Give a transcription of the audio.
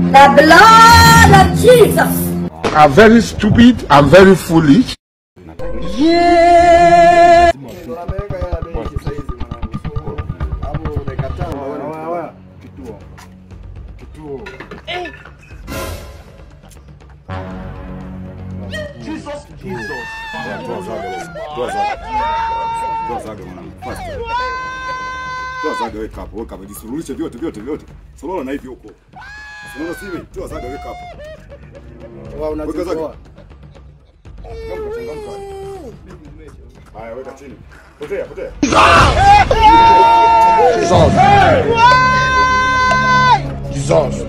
The blood of Jesus. I'm very stupid. I'm very foolish. Yeah. Zaga wake up, disuluhishe vyote. Solola na hivi huko. Solola sivi, toa Zaga wake up. Wao unachukua. Haya weka chini. Potea. Jesus. Jesus.